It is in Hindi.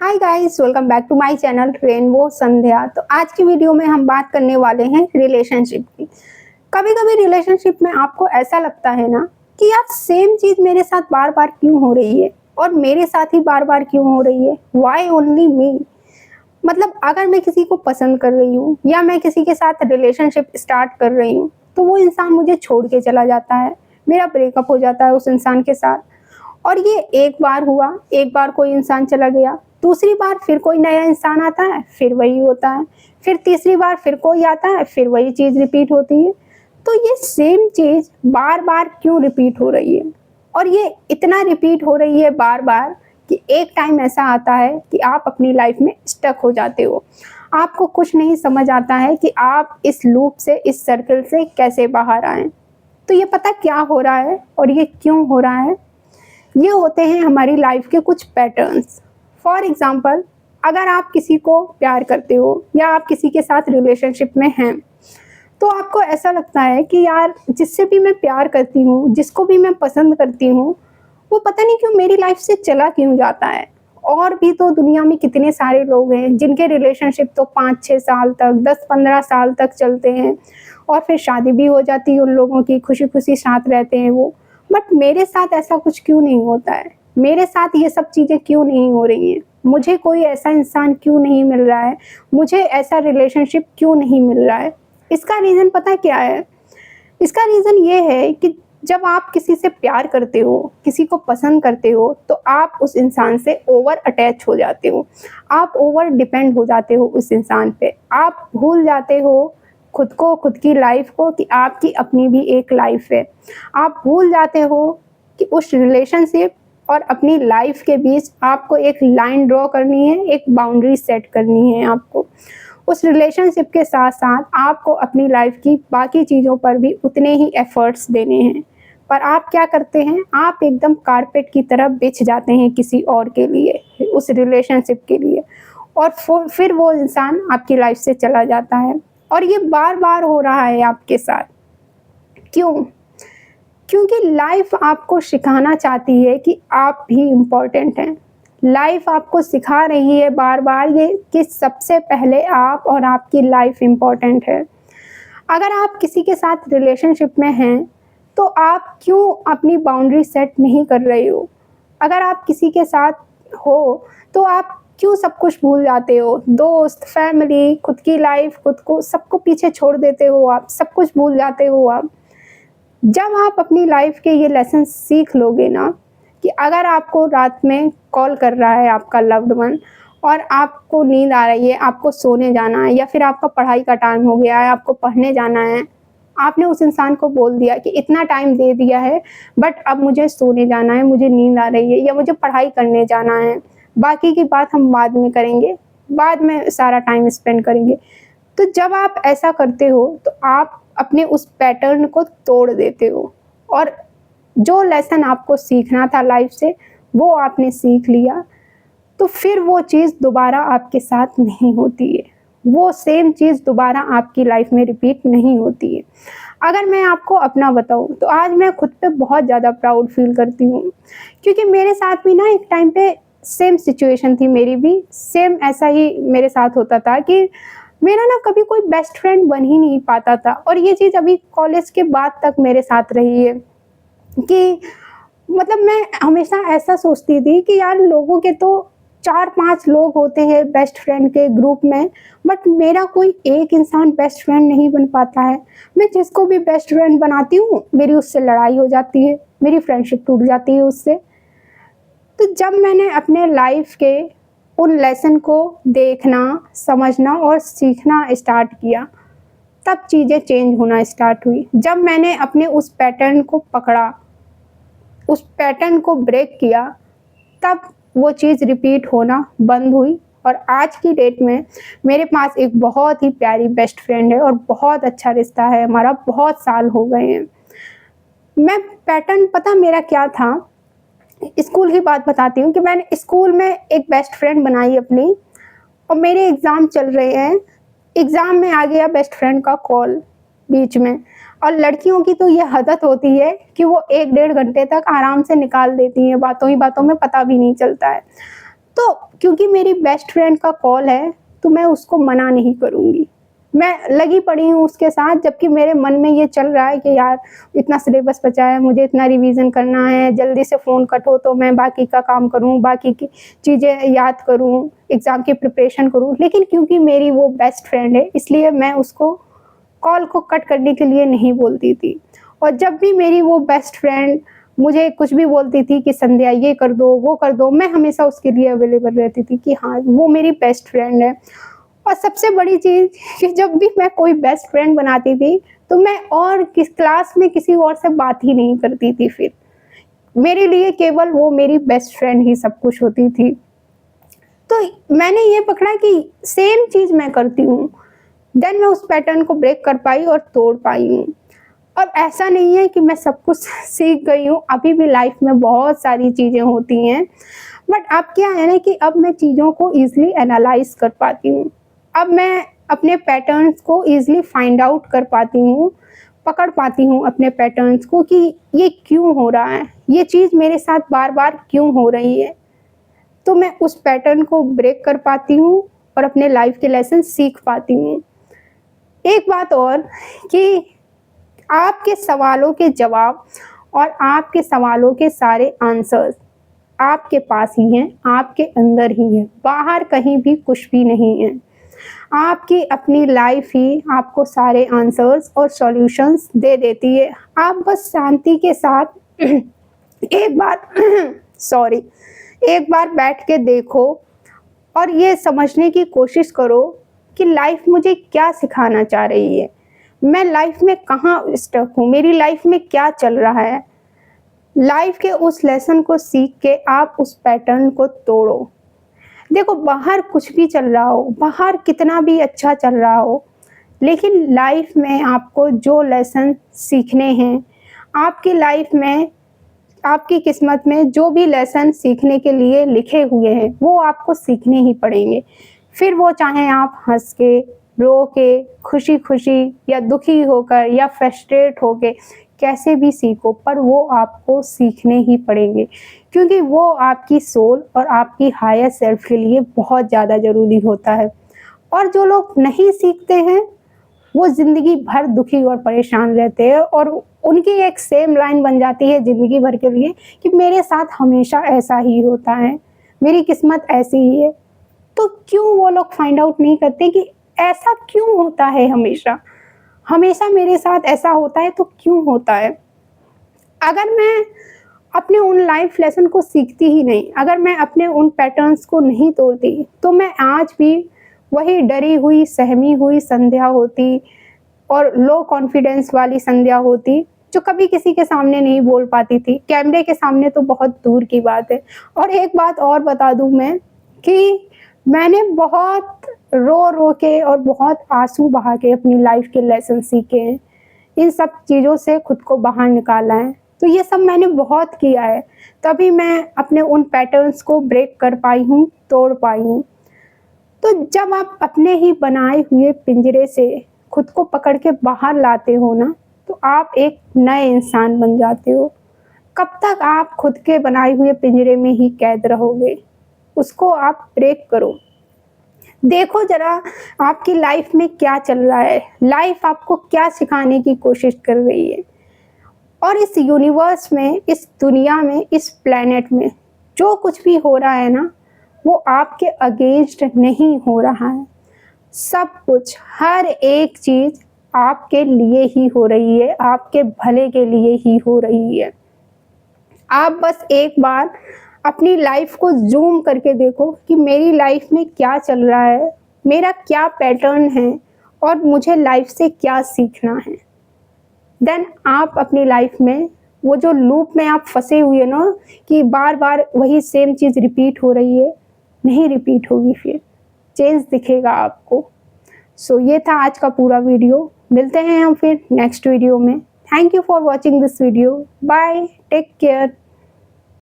Hi guys, welcome back to my channel rainbow Sandhya. तो आज की वीडियो में हम बात करने वाले हैं रिलेशनशिप की। कभी कभी रिलेशनशिप में आपको ऐसा लगता है ना कि यार सेम चीज मेरे साथ बार बार क्यों हो रही है और मेरे साथ ही बार बार क्यों हो रही है, वाई ओनली मी। मतलब अगर मैं किसी को पसंद कर रही हूँ या मैं किसी के साथ रिलेशनशिप स्टार्ट कर रही हूँ तो वो इंसान मुझे छोड़ के चला जाता है, मेरा ब्रेकअप हो जाता है उस इंसान के साथ। और ये एक बार हुआ, एक बार कोई इंसान चला गया, दूसरी बार फिर कोई नया इंसान आता है, फिर वही होता है, फिर तीसरी बार फिर कोई आता है, फिर वही चीज़ रिपीट होती है। तो ये सेम चीज़ बार बार क्यों रिपीट हो रही है? और ये इतना रिपीट हो रही है बार बार कि एक टाइम ऐसा आता है कि आप अपनी लाइफ में स्टक हो जाते हो। आपको कुछ नहीं समझ आता है कि आप इस लूप से, इस सर्कल से कैसे बाहर आएँ। तो ये पता क्या हो रहा है और ये क्यों हो रहा है? ये होते हैं हमारी लाइफ के कुछ पैटर्न्स। फॉर एग्जाम्पल, अगर आप किसी को प्यार करते हो या आप किसी के साथ रिलेशनशिप में हैं तो आपको ऐसा लगता है कि यार जिससे भी मैं प्यार करती हूँ, जिसको भी मैं पसंद करती हूँ, वो पता नहीं क्यों मेरी लाइफ से चला क्यों जाता है। और भी तो दुनिया में कितने सारे लोग हैं जिनके रिलेशनशिप तो 5-6 साल तक, 10-15 साल तक चलते हैं और फिर शादी भी हो जाती है उन लोगों की, खुशी खुशी साथ रहते हैं वो। बट मेरे साथ ऐसा कुछ क्यों नहीं होता है? मेरे साथ ये सब चीज़ें क्यों नहीं हो रही हैं? मुझे कोई ऐसा इंसान क्यों नहीं मिल रहा है? मुझे ऐसा रिलेशनशिप क्यों नहीं मिल रहा है? इसका रीज़न पता क्या है? इसका रीज़न ये है कि जब आप किसी से प्यार करते हो, किसी को पसंद करते हो, तो आप उस इंसान से ओवर अटैच हो जाते हो। आप ओवर डिपेंड हो जाते हो उस इंसान पे। आप भूल जाते हो खुद को, खुद की लाइफ को, कि आपकी अपनी भी एक लाइफ है। आप भूल जाते हो कि उस रिलेशनशिप और अपनी लाइफ के बीच आपको एक लाइन ड्रॉ करनी है, एक बाउंड्री सेट करनी है आपको। उस रिलेशनशिप के साथ साथ आपको अपनी लाइफ की बाकी चीज़ों पर भी उतने ही एफर्ट्स देने हैं। पर आप क्या करते हैं? आप एकदम कारपेट की तरह बिछ जाते हैं किसी और के लिए, उस रिलेशनशिप के लिए, और फिर वो इंसान आपकी लाइफ से चला जाता है। और ये बार बार हो रहा है आपके साथ। क्यों? क्योंकि लाइफ आपको सिखाना चाहती है कि आप भी इम्पोर्टेंट हैं। लाइफ आपको सिखा रही है बार बार ये कि सबसे पहले आप और आपकी लाइफ इम्पोर्टेंट है। अगर आप किसी के साथ रिलेशनशिप में हैं तो आप क्यों अपनी बाउंड्री सेट नहीं कर रहे हो? अगर आप किसी के साथ हो तो आप क्यों सब कुछ भूल जाते हो? दोस्त, फैमिली, खुद की लाइफ, खुद को, सबको पीछे छोड़ देते हो आप, सब कुछ भूल जाते हो आप। जब आप अपनी लाइफ के ये लेसन सीख लोगे ना कि अगर आपको रात में कॉल कर रहा है आपका लव्ड वन और आपको नींद आ रही है, आपको सोने जाना है, या फिर आपका पढ़ाई का टाइम हो गया है, आपको पढ़ने जाना है, आपने उस इंसान को बोल दिया कि इतना टाइम दे दिया है बट अब मुझे सोने जाना है, मुझे नींद आ रही है या मुझे पढ़ाई करने जाना है, बाकी की बात हम बाद में करेंगे, बाद में सारा टाइम स्पेंड करेंगे। तो जब आप ऐसा करते हो तो आप अपने उस पैटर्न को तोड़ देते हो और जो लेसन आपको सीखना था लाइफ से वो आपने सीख लिया। तो फिर वो चीज़ दोबारा आपके साथ नहीं होती है, वो सेम चीज़ दोबारा आपकी लाइफ में रिपीट नहीं होती है। अगर मैं आपको अपना बताऊँ तो आज मैं खुद पे बहुत ज़्यादा प्राउड फील करती हूँ, क्योंकि मेरे साथ भी ना एक टाइम पे सेम सिचुएशन थी, मेरी भी सेम ऐसा ही मेरे साथ होता था कि मेरा ना कभी कोई बेस्ट फ्रेंड बन ही नहीं पाता था। और ये चीज़ अभी कॉलेज के बाद तक मेरे साथ रही है कि मतलब मैं हमेशा ऐसा सोचती थी कि यार लोगों के तो 4-5 लोग होते हैं बेस्ट फ्रेंड के ग्रुप में, बट मेरा कोई एक इंसान बेस्ट फ्रेंड नहीं बन पाता है। मैं जिसको भी बेस्ट फ्रेंड बनाती हूँ मेरी उससे लड़ाई हो जाती है, मेरी फ्रेंडशिप टूट जाती है उससे। तो जब मैंने अपने लाइफ के उन लेसन को देखना, समझना और सीखना स्टार्ट किया, तब चीज़ें चेंज होना स्टार्ट हुई। जब मैंने अपने उस पैटर्न को पकड़ा, उस पैटर्न को ब्रेक किया, तब वो चीज़ रिपीट होना बंद हुई। और आज की डेट में मेरे पास एक बहुत ही प्यारी बेस्ट फ्रेंड है और बहुत अच्छा रिश्ता है हमारा, बहुत साल हो गए हैं। मैं पैटर्न पता मेरा क्या था, स्कूल की बात बताती हूँ कि मैंने स्कूल में एक बेस्ट फ्रेंड बनाई अपनी, और मेरे एग्ज़ाम चल रहे हैं, एग्ज़ाम में आ गया बेस्ट फ्रेंड का कॉल बीच में। और लड़कियों की तो ये आदत होती है कि वो 1 डेढ़ घंटे तक आराम से निकाल देती हैं, बातों ही बातों में पता भी नहीं चलता है। तो क्योंकि मेरी बेस्ट फ्रेंड का कॉल है तो मैं उसको मना नहीं करूँगी। मैं लगी पड़ी हूँ उसके साथ, जबकि मेरे मन में ये चल रहा है कि यार इतना सिलेबस बचा है, मुझे इतना रिवीजन करना है, जल्दी से फ़ोन कट हो तो मैं बाकी का काम करूँ, बाकी की चीज़ें याद करूँ, एग्ज़ाम की प्रिपरेशन करूँ। लेकिन क्योंकि मेरी वो बेस्ट फ्रेंड है इसलिए मैं उसको कॉल को कट करने के लिए नहीं बोलती थी। और जब भी मेरी वो बेस्ट फ्रेंड मुझे कुछ भी बोलती थी कि संध्या ये कर दो, वो कर दो, मैं हमेशा उसके लिए अवेलेबल रहती थी कि हाँ, वो मेरी बेस्ट फ्रेंड है। और सबसे बड़ी चीज़ कि जब भी मैं कोई बेस्ट फ्रेंड बनाती थी, तो मैं और किस क्लास में किसी और से बात ही नहीं करती थी फिर। मेरे लिए केवल वो मेरी बेस्ट फ्रेंड ही सब कुछ होती थी। तो मैंने ये पकड़ा कि सेम चीज़ मैं करती हूँ, देन मैं उस पैटर्न को ब्रेक कर पाई और तोड़ पाई हूँ। अब ऐसा नहीं है कि मैं सब कुछ सीख गई हूँ, अभी भी लाइफ में बहुत सारी चीज़ें होती हैं। बट अब क्या है ना कि अब मैं चीज़ों को ईज़िली एनालाइज़ कर पाती हूँ। अब मैं अपने पैटर्न्स को ईज़िली फाइंड आउट कर पाती हूँ, पकड़ पाती हूँ अपने पैटर्न्स को कि ये क्यों हो रहा है, ये चीज़ मेरे साथ बार-बार क्यों हो रही है। तो मैं उस पैटर्न को ब्रेक कर पाती हूँ और अपने लाइफ के लेसन सीख पाती हूँ। एक बात और कि आपके सवालों के जवाब और आपके सवालों के सारे आंसर्स आपके पास ही हैं, आपके अंदर ही हैं, बाहर कहीं भी कुछ भी नहीं है। आपकी अपनी लाइफ ही आपको सारे आंसर्स और सॉल्यूशंस दे देती है। आप बस शांति के साथ एक बार सॉरी एक बार बैठ के देखो और ये समझने की कोशिश करो कि लाइफ मुझे क्या सिखाना चाह रही है। मैं लाइफ में कहाँ स्टक हूँ, मेरी लाइफ में क्या चल रहा है। लाइफ के उस लेसन को सीख के आप उस पैटर्न को तोड़ो। देखो बाहर कुछ भी चल रहा हो, बाहर कितना भी अच्छा चल रहा हो, लेकिन लाइफ में आपको जो लेसन सीखने हैं, आपकी लाइफ में आपकी किस्मत में जो भी लेसन सीखने के लिए लिखे हुए हैं वो आपको सीखने ही पड़ेंगे। फिर वो चाहे आप हंस के, रो के, खुशी खुशी या दुखी होकर या फ्रस्ट्रेट होके कैसे भी सीखो, पर वो आपको सीखने ही पड़ेंगे, क्योंकि वो आपकी सोल और आपकी हायर सेल्फ के लिए बहुत ज़्यादा ज़रूरी होता है। और जो लोग नहीं सीखते हैं वो ज़िंदगी भर दुखी और परेशान रहते हैं और उनकी एक सेम लाइन बन जाती है ज़िंदगी भर के लिए कि मेरे साथ हमेशा ऐसा ही होता है, मेरी किस्मत ऐसी ही है। तो क्यों वो लोग फाइंड आउट नहीं करते कि ऐसा क्यों होता है, हमेशा हमेशा मेरे साथ ऐसा होता है तो क्यों होता है। अगर मैं अपने उन लाइफ लेसन को सीखती ही नहीं, अगर मैं अपने उन पैटर्न्स को नहीं तोड़ती, तो मैं आज भी वही डरी हुई, सहमी हुई संध्या होती और लो कॉन्फिडेंस वाली संध्या होती, जो कभी किसी के सामने नहीं बोल पाती थी। कैमरे के सामने तो बहुत दूर की बात है। और एक बात और बता दूँ मैं कि मैंने बहुत रो-रो के और बहुत आँसू बहा के अपनी लाइफ के लेसन सीखे हैं। इन सब चीज़ों से खुद को बाहर निकाला है। तो ये सब मैंने बहुत किया है, तभी मैं अपने उन पैटर्न्स को ब्रेक कर पाई हूँ, तोड़ पाई हूँ। तो जब आप अपने ही बनाए हुए पिंजरे से खुद को पकड़ के बाहर लाते हो ना, तो आप एक नए इंसान बन जाते हो। कब तक आप खुद के बनाए हुए पिंजरे में ही कैद रहोगे? उसको आप ब्रेक करो। देखो ज़रा आपकी लाइफ में क्या चल रहा है, लाइफ आपको क्या सिखाने की कोशिश कर रही है। और इस यूनिवर्स में, इस दुनिया में, इस प्लेनेट में जो कुछ भी हो रहा है ना, वो आपके अगेंस्ट नहीं हो रहा है। सब कुछ, हर एक चीज़ आपके लिए ही हो रही है, आपके भले के लिए ही हो रही है। आप बस एक बार अपनी लाइफ को ज़ूम करके देखो कि मेरी लाइफ में क्या चल रहा है, मेरा क्या पैटर्न है और मुझे लाइफ से क्या सीखना है। देन आप अपनी लाइफ में वो जो लूप में आप फँसे हुए ना कि बार-बार वही सेम चीज़ रिपीट हो रही है, नहीं रिपीट होगी, फिर चेंज दिखेगा आपको। सो ये था आज का पूरा वीडियो। मिलते हैं हम फिर नेक्स्ट वीडियो में। Thank you for watching this video. Bye, take care.